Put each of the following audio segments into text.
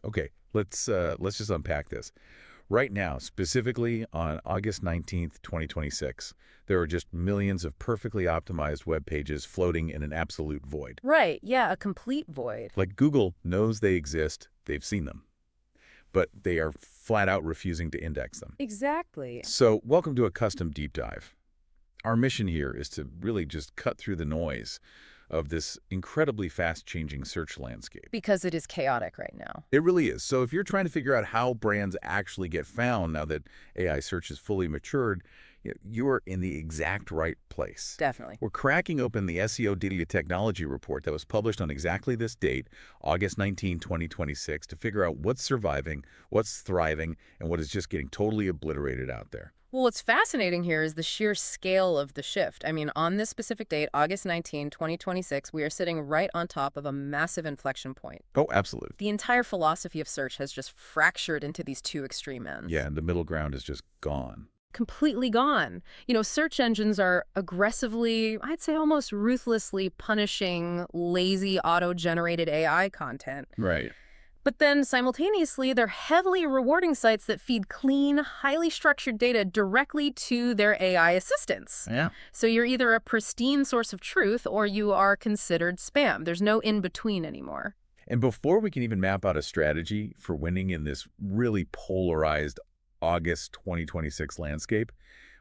Okay, let's just unpack this. Right now, specifically on August 19th, 2026, there are just millions of perfectly optimized web pages floating in an absolute void. Right, yeah, a complete void. Like Google knows they exist, they've seen them, but they are flat out refusing to index them. Exactly. So, welcome to a custom deep dive. Our mission here is to really just cut through the noise of this incredibly fast-changing search landscape. Because it is chaotic right now. It really is. So if you're trying to figure out how brands actually get found now that AI search is fully matured, you're in the exact right place. Definitely. We're cracking open the SEO Data Technology Report that was published on exactly this date, August 19, 2026, to figure out what's surviving, what's thriving, and what is just getting totally obliterated out there. Well, what's fascinating here is the sheer scale of the shift. I mean, on this specific date, August 19, 2026, we are sitting right on top of a massive inflection point. Oh, absolutely. The entire philosophy of search has just fractured into these two extreme ends. Yeah, and the middle ground is just gone. Completely gone. Search engines are aggressively, I'd say almost ruthlessly punishing lazy auto-generated AI content. Right. But then simultaneously, they're heavily rewarding sites that feed clean, highly structured data directly to their AI assistants. Yeah. So you're either a pristine source of truth or you are considered spam. There's no in-between anymore. And before we can even map out a strategy for winning in this really polarized August 2026 landscape,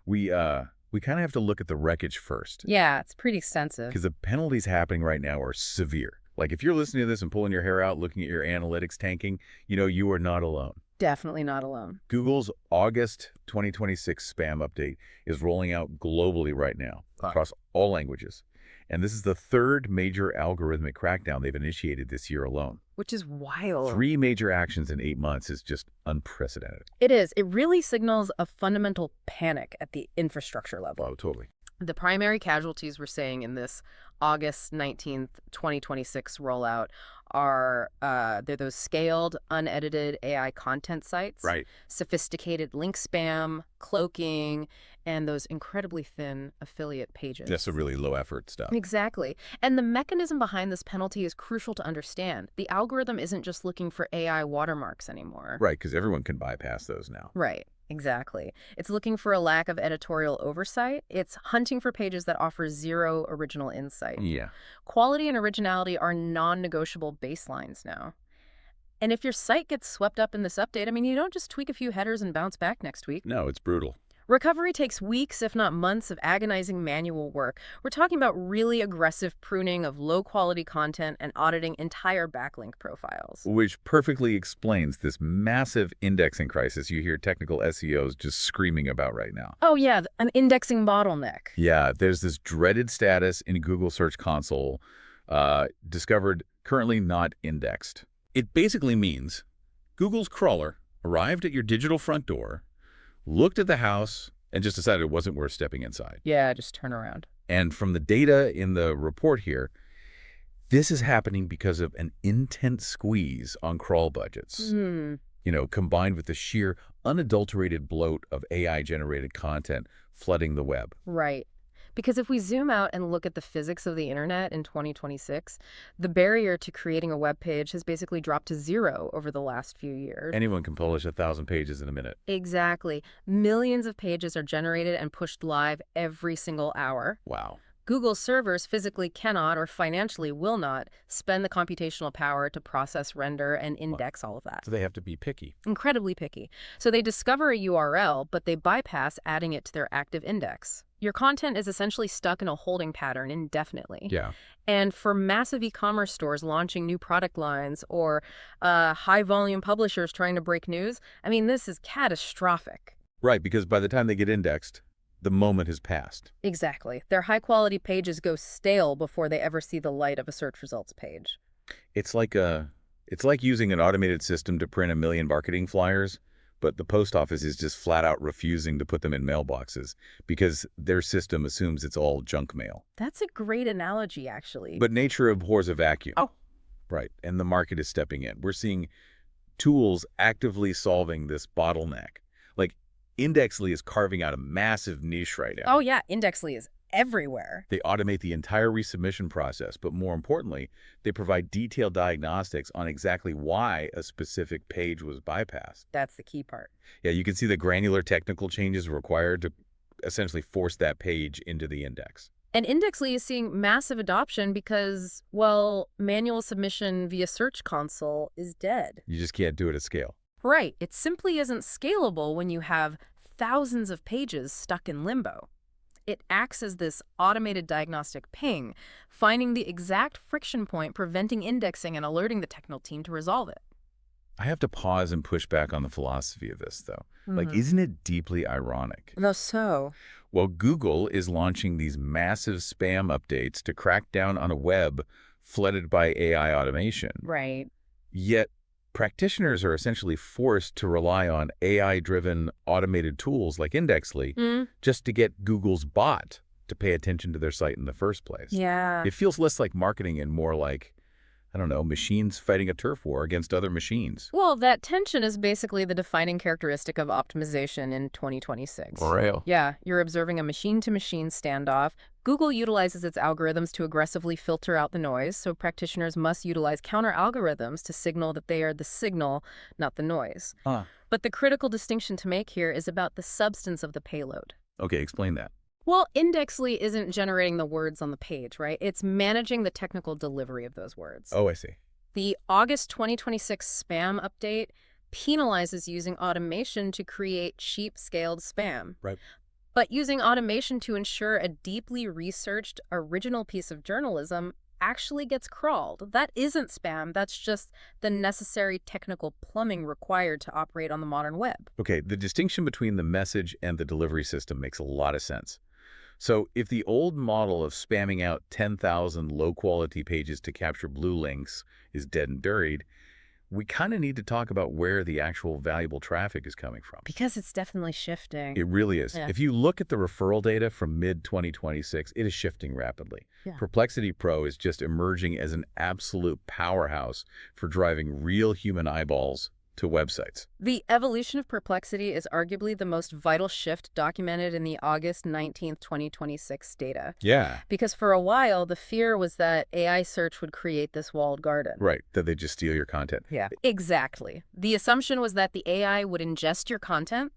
we kind of have to look at the wreckage first. Yeah, it's pretty extensive. Because the penalties happening right now are severe. Like if you're listening to this and pulling your hair out, looking at your analytics tanking, you are not alone. Definitely not alone. Google's August 2026 spam update is rolling out globally right now across all languages. And this is the third major algorithmic crackdown they've initiated this year alone. Which is wild. 3 major actions in 8 months is just unprecedented. It is. It really signals a fundamental panic at the infrastructure level. Oh, totally. The primary casualties we're seeing in this August 19th, 2026 rollout are they're those scaled, unedited AI content sites, Right. sophisticated link spam, cloaking, and those incredibly thin affiliate pages. That's a really low-effort stuff. Exactly. And the mechanism behind this penalty is crucial to understand. The algorithm isn't just looking for AI watermarks anymore. Right, because everyone can bypass those now. Right. Exactly. It's looking for a lack of editorial oversight. It's hunting for pages that offer zero original insight. Yeah. Quality and originality are non-negotiable baselines now. And if your site gets swept up in this update, you don't just tweak a few headers and bounce back next week. No, it's brutal. Recovery takes weeks, if not months, of agonizing manual work. We're talking about really aggressive pruning of low-quality content and auditing entire backlink profiles. Which perfectly explains this massive indexing crisis you hear technical SEOs just screaming about right now. Oh yeah, an indexing bottleneck. Yeah, there's this dreaded status in Google Search Console, discovered currently not indexed. It basically means Google's crawler arrived at your digital front door, looked at the house, and just decided it wasn't worth stepping inside. Yeah, just turn around. And from the data in the report here, this is happening because of an intense squeeze on crawl budgets. Combined with the sheer unadulterated bloat of AI-generated content flooding the web. Right. Because if we zoom out and look at the physics of the internet in 2026, the barrier to creating a web page has basically dropped to zero over the last few years. Anyone can publish 1,000 pages in a minute. Exactly. Millions of pages are generated and pushed live every single hour. Wow. Google servers physically cannot or financially will not spend the computational power to process, render, and index all of that. So they have to be picky. Incredibly picky. So they discover a URL, but they bypass adding it to their active index. Your content is essentially stuck in a holding pattern indefinitely. Yeah. And for massive e-commerce stores launching new product lines or high-volume publishers trying to break news, this is catastrophic. Right, because by the time they get indexed, the moment has passed. Exactly. Their high-quality pages go stale before they ever see the light of a search results page. It's like using an automated system to print 1 million marketing flyers, but the post office is just flat out refusing to put them in mailboxes because their system assumes it's all junk mail. That's a great analogy, actually. But nature abhors a vacuum. Oh. Right, and the market is stepping in. We're seeing tools actively solving this bottleneck. Like Indexly is carving out a massive niche right now. Oh yeah, Indexly is everywhere. They automate the entire resubmission process, but more importantly, they provide detailed diagnostics on exactly why a specific page was bypassed. That's the key part. Yeah, you can see the granular technical changes required to essentially force that page into the index. And Indexly is seeing massive adoption because, well, manual submission via Search Console is dead. You just can't do it at scale. Right. It simply isn't scalable when you have thousands of pages stuck in limbo. It acts as this automated diagnostic ping, finding the exact friction point, preventing indexing and alerting the technical team to resolve it. I have to pause and push back on the philosophy of this, though. Like, isn't it deeply ironic? No, so? Well, Google is launching these massive spam updates to crack down on a web flooded by AI automation. Right. Yet, practitioners are essentially forced to rely on AI-driven automated tools like Indexly just to get Google's bot to pay attention to their site in the first place. Yeah. It feels less like marketing and more like, I don't know, machines fighting a turf war against other machines. Well, that tension is basically the defining characteristic of optimization in 2026. For real. Yeah, you're observing a machine-to-machine standoff. Google utilizes its algorithms to aggressively filter out the noise, so practitioners must utilize counter-algorithms to signal that they are the signal, not the noise. But the critical distinction to make here is about the substance of the payload. Okay, explain that. Well, Indexly isn't generating the words on the page, right? It's managing the technical delivery of those words. Oh, I see. The August 2026 spam update penalizes using automation to create cheap, scaled spam. Right. But using automation to ensure a deeply researched, original piece of journalism actually gets crawled. That isn't spam. That's just the necessary technical plumbing required to operate on the modern web. Okay, the distinction between the message and the delivery system makes a lot of sense. So if the old model of spamming out 10,000 low-quality pages to capture blue links is dead and buried, we kind of need to talk about where the actual valuable traffic is coming from. Because it's definitely shifting. It really is. Yeah. If you look at the referral data from mid-2026, it is shifting rapidly. Yeah. Perplexity Pro is just emerging as an absolute powerhouse for driving real human eyeballs to websites. The evolution of Perplexity is arguably the most vital shift documented in the August 19th, 2026 data. Yeah. Because for a while, the fear was that AI search would create this walled garden. Right, that they just steal your content. Yeah. Exactly. The assumption was that the AI would ingest your content,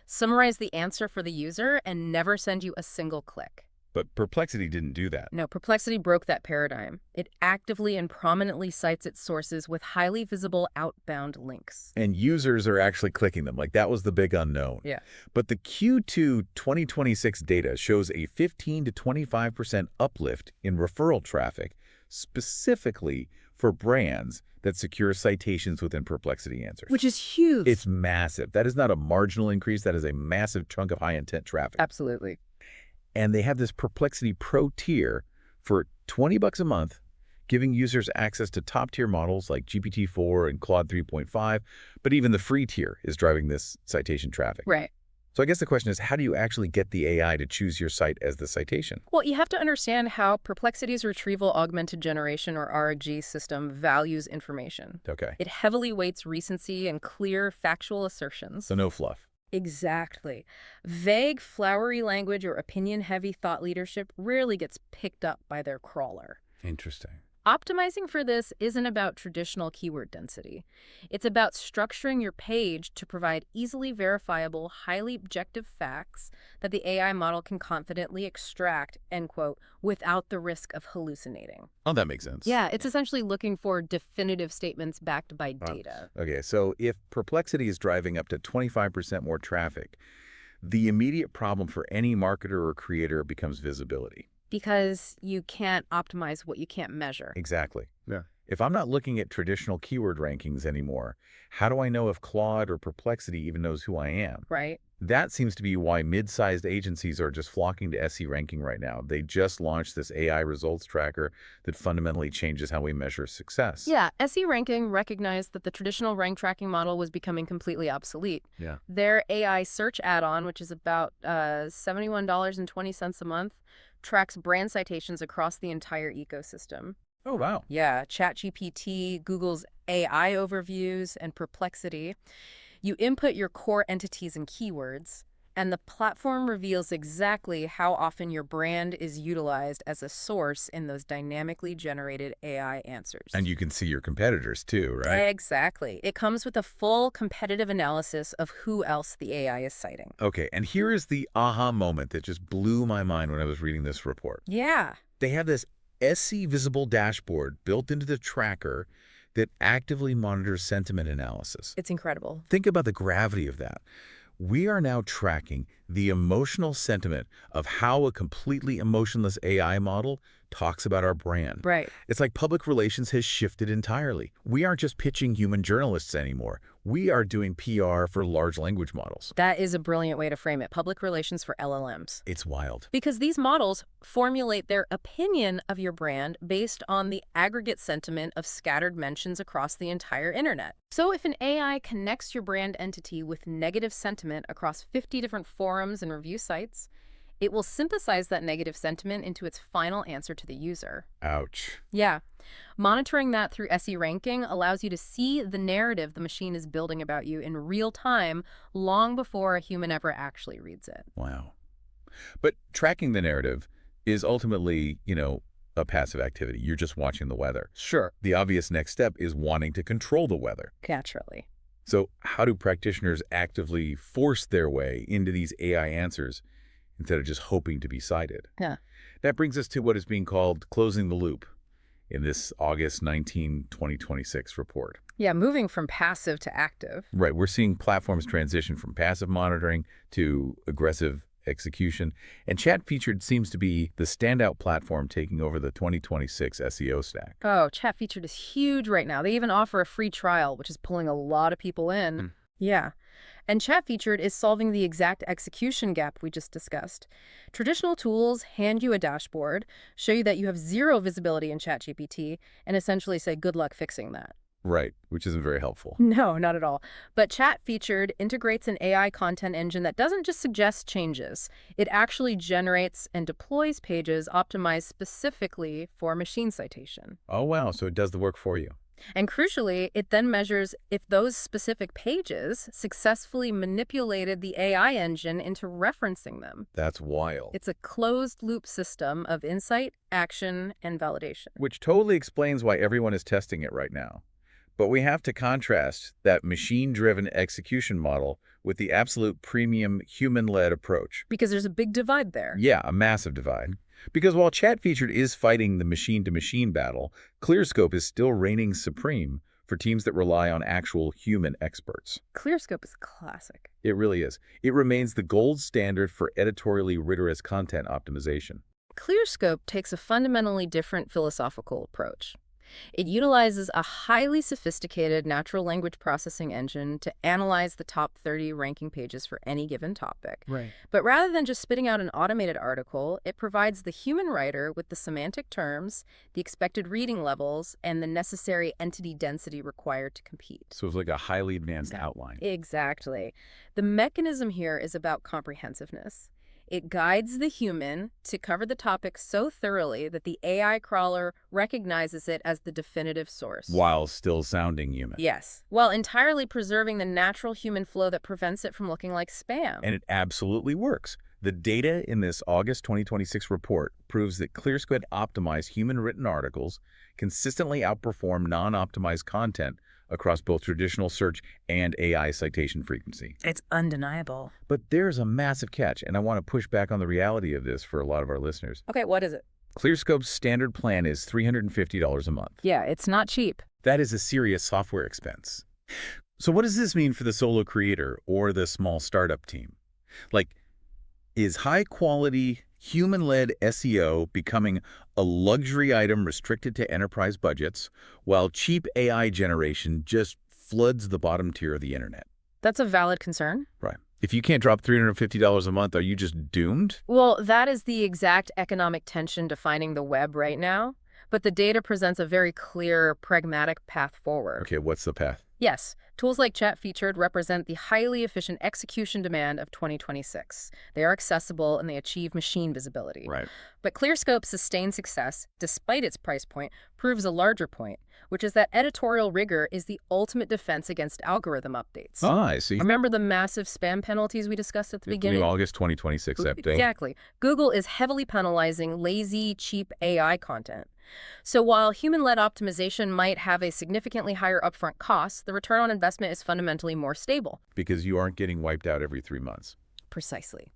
summarize the answer for the user, and never send you a single click. But Perplexity didn't do that. No, Perplexity broke that paradigm. It actively and prominently cites its sources with highly visible outbound links. And users are actually clicking them. Like, that was the big unknown. Yeah. But the Q2 2026 data shows a 15 to 25% uplift in referral traffic, specifically for brands that secure citations within Perplexity answers. Which is huge. It's massive. That is not a marginal increase. That is a massive chunk of high-intent traffic. Absolutely. And they have this Perplexity Pro tier for $20 a month, giving users access to top-tier models like GPT-4 and Claude 3.5, but even the free tier is driving this citation traffic. Right. So I guess the question is, how do you actually get the AI to choose your site as the citation? Well, you have to understand how Perplexity's Retrieval Augmented Generation, or RAG system, values information. Okay. It heavily weights recency and clear, factual assertions. So no fluff. Exactly. Vague, flowery language or opinion-heavy thought leadership rarely gets picked up by their crawler. Interesting. Optimizing for this isn't about traditional keyword density. It's about structuring your page to provide easily verifiable, highly objective facts that the AI model can confidently extract, end quote, without the risk of hallucinating. Oh, that makes sense. Yeah, it's essentially looking for definitive statements backed by data. Okay, so if Perplexity is driving up to 25% more traffic, the immediate problem for any marketer or creator becomes visibility. Because you can't optimize what you can't measure. Exactly. Yeah. If I'm not looking at traditional keyword rankings anymore, how do I know if Claude or Perplexity even knows who I am? Right. That seems to be why mid-sized agencies are just flocking to SE ranking right now. They just launched this AI results tracker that fundamentally changes how we measure success. Yeah, SE Ranking recognized that the traditional rank tracking model was becoming completely obsolete. Yeah. Their AI search add-on, which is about $71.20 a month, tracks brand citations across the entire ecosystem. Oh, wow. Yeah, ChatGPT, Google's AI overviews, and Perplexity. You input your core entities and keywords. And the platform reveals exactly how often your brand is utilized as a source in those dynamically generated AI answers. And you can see your competitors too, right? Exactly. It comes with a full competitive analysis of who else the AI is citing. Okay, and here is the aha moment that just blew my mind when I was reading this report. Yeah. They have this SE visible dashboard built into the tracker that actively monitors sentiment analysis. It's incredible. Think about the gravity of that. We are now tracking the emotional sentiment of how a completely emotionless AI model talks about our brand. Right. It's like public relations has shifted entirely. We aren't just pitching human journalists anymore. We are doing PR for large language models. That is a brilliant way to frame it. Public relations for LLMs. It's wild. Because these models formulate their opinion of your brand based on the aggregate sentiment of scattered mentions across the entire internet. So if an AI connects your brand entity with negative sentiment across 50 different forums and review sites, it will synthesize that negative sentiment into its final answer to the user. Ouch. Yeah. Monitoring that through SE ranking allows you to see the narrative the machine is building about you in real time, long before a human ever actually reads it. Wow. But tracking the narrative is ultimately, a passive activity. You're just watching the weather. Sure. The obvious next step is wanting to control the weather. Naturally. So how do practitioners actively force their way into these AI answers instead of just hoping to be cited? Yeah. That brings us to what is being called closing the loop in this August 19, 2026 report. Yeah, moving from passive to active. Right. We're seeing platforms transition from passive monitoring to aggressive execution. And ChatFeatured seems to be the standout platform taking over the 2026 SEO stack. Oh, ChatFeatured is huge right now. They even offer a free trial, which is pulling a lot of people in. Yeah. And ChatFeatured is solving the exact execution gap we just discussed. Traditional tools hand you a dashboard, show you that you have zero visibility in ChatGPT, and essentially say, good luck fixing that. Right, which isn't very helpful. No, not at all. But ChatFeatured integrates an AI content engine that doesn't just suggest changes. It actually generates and deploys pages optimized specifically for machine citation. Oh, wow. So it does the work for you. And crucially, it then measures if those specific pages successfully manipulated the AI engine into referencing them. That's wild. It's a closed-loop system of insight, action, and validation. Which totally explains why everyone is testing it right now. But we have to contrast that machine-driven execution model with the absolute premium human-led approach. Because there's a big divide there. Yeah, a massive divide. Because while ChatFeatured is fighting the machine-to-machine battle, Clearscope is still reigning supreme for teams that rely on actual human experts. Clearscope is classic. It really is. It remains the gold standard for editorially rigorous content optimization. Clearscope takes a fundamentally different philosophical approach. It utilizes a highly sophisticated natural language processing engine to analyze the top 30 ranking pages for any given topic. Right. But rather than just spitting out an automated article, it provides the human writer with the semantic terms, the expected reading levels, and the necessary entity density required to compete. So it's like a highly advanced outline. Exactly. The mechanism here is about comprehensiveness. It guides the human to cover the topic so thoroughly that the AI crawler recognizes it as the definitive source. While still sounding human. Yes, while entirely preserving the natural human flow that prevents it from looking like spam. And it absolutely works. The data in this August 2026 report proves that Clearscope optimized human-written articles consistently outperform non-optimized content across both traditional search and AI citation frequency. It's undeniable. But there's a massive catch, and I want to push back on the reality of this for a lot of our listeners. Okay, what is it? Clearscope's standard plan is $350 a month. Yeah, it's not cheap. That is a serious software expense. So what does this mean for the solo creator or the small startup team? Like, is high-quality, human-led SEO becoming a luxury item restricted to enterprise budgets, while cheap AI generation just floods the bottom tier of the internet? That's a valid concern. Right. If you can't drop $350 a month, are you just doomed? Well, that is the exact economic tension defining the web right now. But the data presents a very clear, pragmatic path forward. Okay, what's the path? Yes, tools like ChatFeatured represent the highly efficient execution demand of 2026. They are accessible and they achieve machine visibility. Right. But Clearscope's sustained success, despite its price point, proves a larger point. which is that editorial rigor is the ultimate defense against algorithm updates. Ah, I see. Remember the massive spam penalties we discussed at the beginning? August 2026 update. Exactly. Google is heavily penalizing lazy, cheap AI content. So while human-led optimization might have a significantly higher upfront cost, the return on investment is fundamentally more stable. Because you aren't getting wiped out every 3 months. Precisely.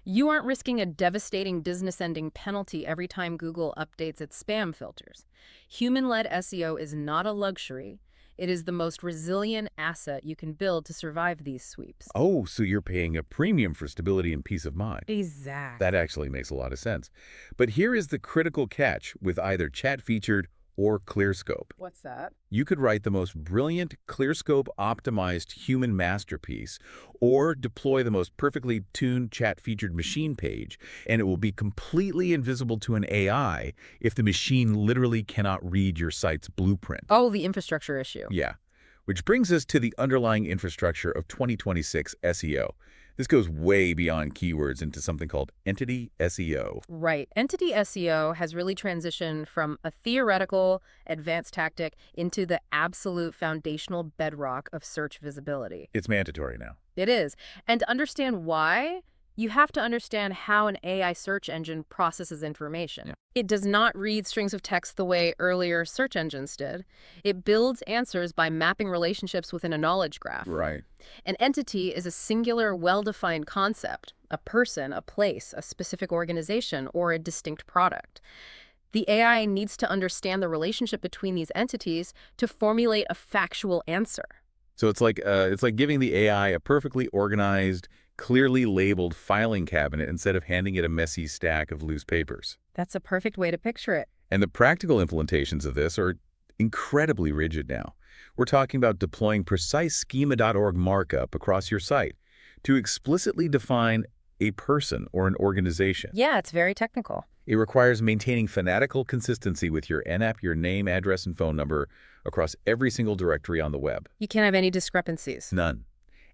You aren't risking a devastating business-ending penalty every time Google updates its spam filters. Human-led SEO is not a luxury. It is the most resilient asset you can build to survive these sweeps. Oh, so you're paying a premium for stability and peace of mind. Exactly. That actually makes a lot of sense. But here is the critical catch with either ChatFeatured or Clearscope. What's that? You could write the most brilliant Clearscope-optimized human masterpiece or deploy the most perfectly tuned ChatFeatured machine page, and it will be completely invisible to an AI if the machine literally cannot read your site's blueprint. Oh, the infrastructure issue. Yeah, which brings us to the underlying infrastructure of 2026 SEO. This goes way beyond keywords into something called entity SEO. Right. Entity SEO has really transitioned from a theoretical advanced tactic into the absolute foundational bedrock of search visibility. It's mandatory now. It is. And to understand why, you have to understand how an AI search engine processes information. Yeah. It does not read strings of text the way earlier search engines did. It builds answers by mapping relationships within a knowledge graph. Right. An entity is a singular, well-defined concept, a person, a place, a specific organization, or a distinct product. The AI needs to understand the relationship between these entities to formulate a factual answer. So it's like giving the AI a perfectly organized, clearly labeled filing cabinet instead of handing it a messy stack of loose papers. That's a perfect way to picture it. And the practical implementations of this are incredibly rigid now. We're talking about deploying precise schema.org markup across your site to explicitly define a person or an organization. Yeah, it's very technical. It requires maintaining fanatical consistency with your NAP, your name, address, and phone number across every single directory on the web. You can't have any discrepancies. None.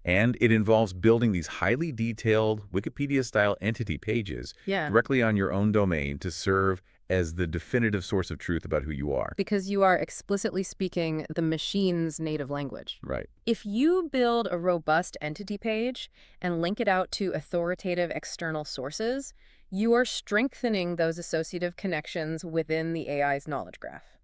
And it involves building these highly detailed Wikipedia-style entity pages directly on your own domain to serve as the definitive source of truth about who you are. Because you are explicitly speaking the machine's native language. Right. If you build a robust entity page and link it out to authoritative external sources, you are strengthening those associative connections within the AI's knowledge graph.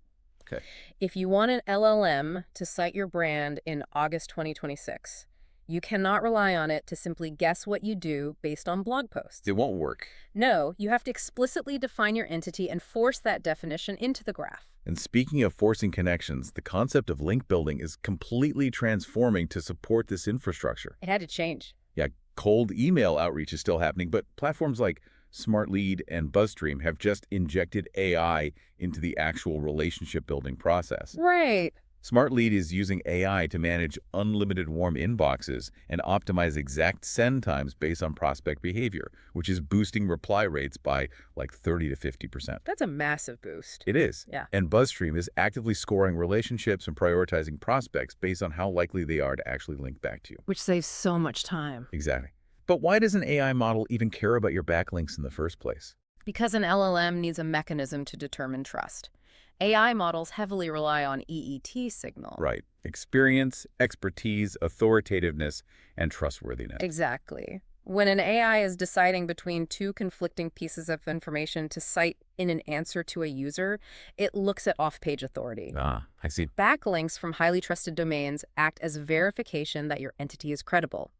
Okay. If you want an LLM to cite your brand in August 2026, you cannot rely on it to simply guess what you do based on blog posts. It won't work. No, you have to explicitly define your entity and force that definition into the graph. And speaking of forcing connections, the concept of link building is completely transforming to support this infrastructure. It had to change. Yeah, cold email outreach is still happening, but platforms like Smartlead and BuzzStream have just injected AI into the actual relationship building process. Right. Smartlead is using AI to manage unlimited warm inboxes and optimize exact send times based on prospect behavior, which is boosting reply rates by like 30 to 50%. That's a massive boost. It is. Yeah. And BuzzStream is actively scoring relationships and prioritizing prospects based on how likely they are to actually link back to you. Which saves so much time. Exactly. But why does an AI model even care about your backlinks in the first place? Because an LLM needs a mechanism to determine trust. AI models heavily rely on EET signal. Right. Experience, expertise, authoritativeness, and trustworthiness. Exactly. When an AI is deciding between two conflicting pieces of information to cite in an answer to a user, it looks at off-page authority. Ah, I see. Backlinks from highly trusted domains act as verification that your entity is credible.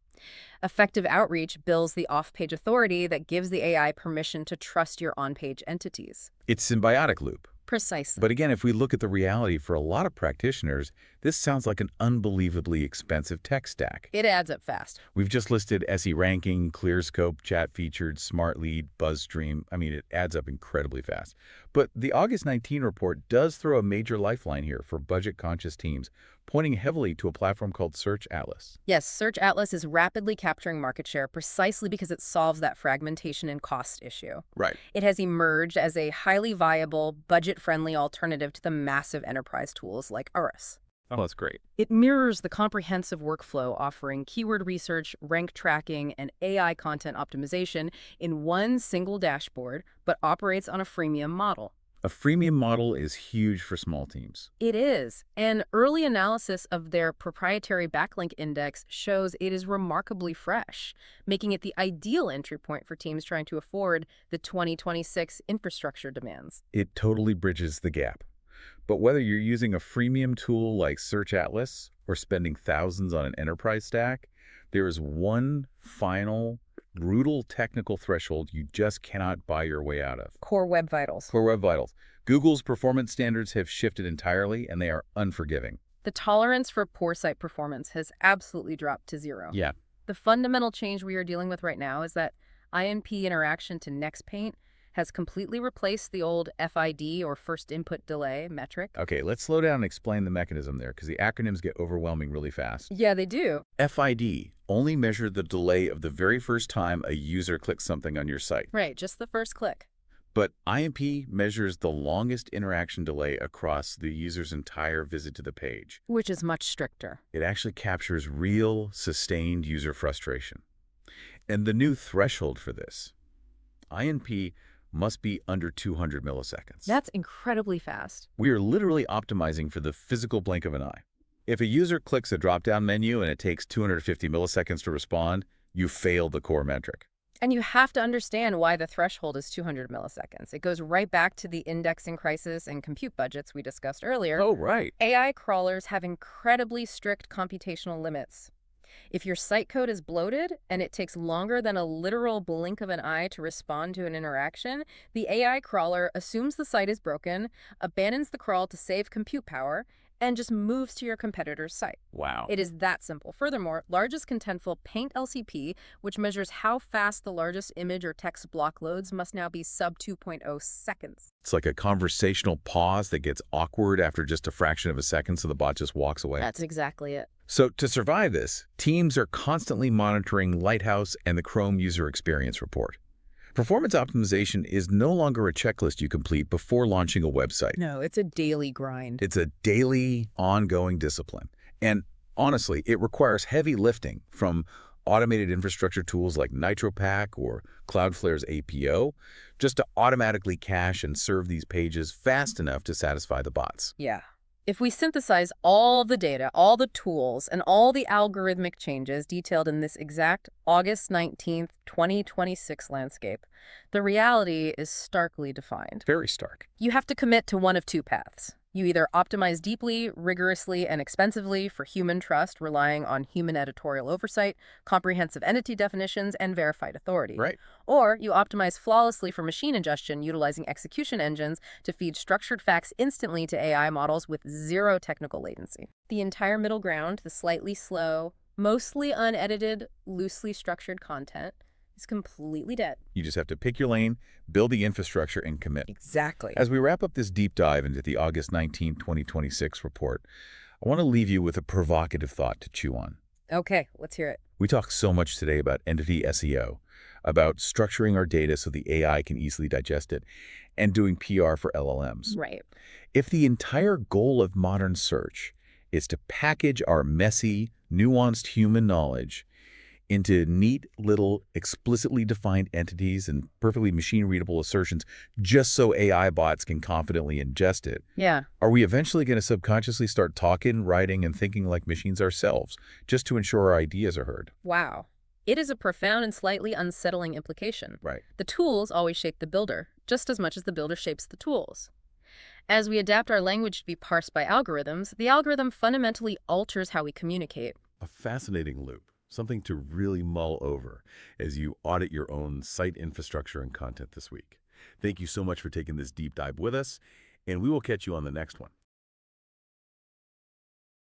Effective outreach builds the off-page authority that gives the AI permission to trust your on-page entities. It's symbiotic loop. Precisely. But again, if we look at the reality for a lot of practitioners, this sounds like an unbelievably expensive tech stack. It adds up fast. We've just listed SE Ranking, Clearscope, ChatFeatured, Smartlead, BuzzStream. I mean, it adds up incredibly fast. But the August 19 report does throw a major lifeline here for budget-conscious teams, pointing heavily to a platform called Search Atlas. Yes, Search Atlas is rapidly capturing market share precisely because it solves that fragmentation and cost issue. Right. It has emerged as a highly viable, budget-friendly alternative to the massive enterprise tools like Ahrefs. Oh, that's great. It mirrors the comprehensive workflow offering keyword research, rank tracking, and AI content optimization in one single dashboard, but operates on a freemium model. A freemium model is huge for small teams. It is. And early analysis of their proprietary backlink index shows it is remarkably fresh, making it the ideal entry point for teams trying to afford the 2026 infrastructure demands. It totally bridges the gap. But whether you're using a freemium tool like Search Atlas or spending thousands on an enterprise stack, there is one final, brutal technical threshold you just cannot buy your way out of. Core Web Vitals. Core Web Vitals. Google's performance standards have shifted entirely, and they are unforgiving. The tolerance for poor site performance has absolutely dropped to zero. Yeah. The fundamental change we are dealing with right now is that INP interaction to next paint has completely replaced the old FID, or first input delay, metric. Okay, let's slow down and explain the mechanism there, because the acronyms get overwhelming really fast. Yeah, they do. FID only measured the delay of the very first time a user clicks something on your site. Right, just the first click. But INP measures the longest interaction delay across the user's entire visit to the page. Which is much stricter. It actually captures real, sustained user frustration. And the new threshold for this, INP must be under 200 milliseconds. That's incredibly fast. We are literally optimizing for the physical blink of an eye. If a user clicks a drop-down menu and it takes 250 milliseconds to respond, you failed the core metric. And you have to understand why the threshold is 200 milliseconds. It goes right back to the indexing crisis and compute budgets we discussed earlier. Oh, right. AI crawlers have incredibly strict computational limits. If your site code is bloated and it takes longer than a literal blink of an eye to respond to an interaction, the AI crawler assumes the site is broken, abandons the crawl to save compute power, and just moves to your competitor's site. Wow. It is that simple. Furthermore, largest contentful paint LCP, which measures how fast the largest image or text block loads, must now be sub 2.0 seconds. It's like a conversational pause that gets awkward after just a fraction of a second, so the bot just walks away. That's exactly it. So to survive this, teams are constantly monitoring Lighthouse and the Chrome User Experience Report. Performance optimization is no longer a checklist you complete before launching a website. No, it's a daily grind. It's a daily, ongoing discipline. And honestly, it requires heavy lifting from automated infrastructure tools like NitroPack or Cloudflare's APO just to automatically cache and serve these pages fast enough to satisfy the bots. Yeah. If we synthesize all the data, all the tools, and all the algorithmic changes detailed in this exact August 19th, 2026 landscape, the reality is starkly defined. Very stark. You have to commit to one of two paths. You either optimize deeply, rigorously, and expensively for human trust, relying on human editorial oversight, comprehensive entity definitions, and verified authority. Right. Or you optimize flawlessly for machine ingestion, utilizing execution engines to feed structured facts instantly to AI models with zero technical latency. The entire middle ground, the slightly slow, mostly unedited, loosely structured content, is completely dead. You just have to pick your lane, build the infrastructure, and commit. Exactly. As we wrap up this deep dive into the August 19, 2026 report, I want to leave you with a provocative thought to chew on. Okay, let's hear it. We talked so much today about entity SEO, about structuring our data so the AI can easily digest it, and doing PR for LLMs. Right. If the entire goal of modern search is to package our messy, nuanced human knowledge into neat little explicitly defined entities and perfectly machine-readable assertions just so AI bots can confidently ingest it, Yeah. are we eventually going to subconsciously start talking, writing, and thinking like machines ourselves just to ensure our ideas are heard? Wow. It is a profound and slightly unsettling implication. Right. The tools always shape the builder, just as much as the builder shapes the tools. As we adapt our language to be parsed by algorithms, the algorithm fundamentally alters how we communicate. A fascinating loop. Something to really mull over as you audit your own site infrastructure and content this week. Thank you so much for taking this deep dive with us, and we will catch you on the next one.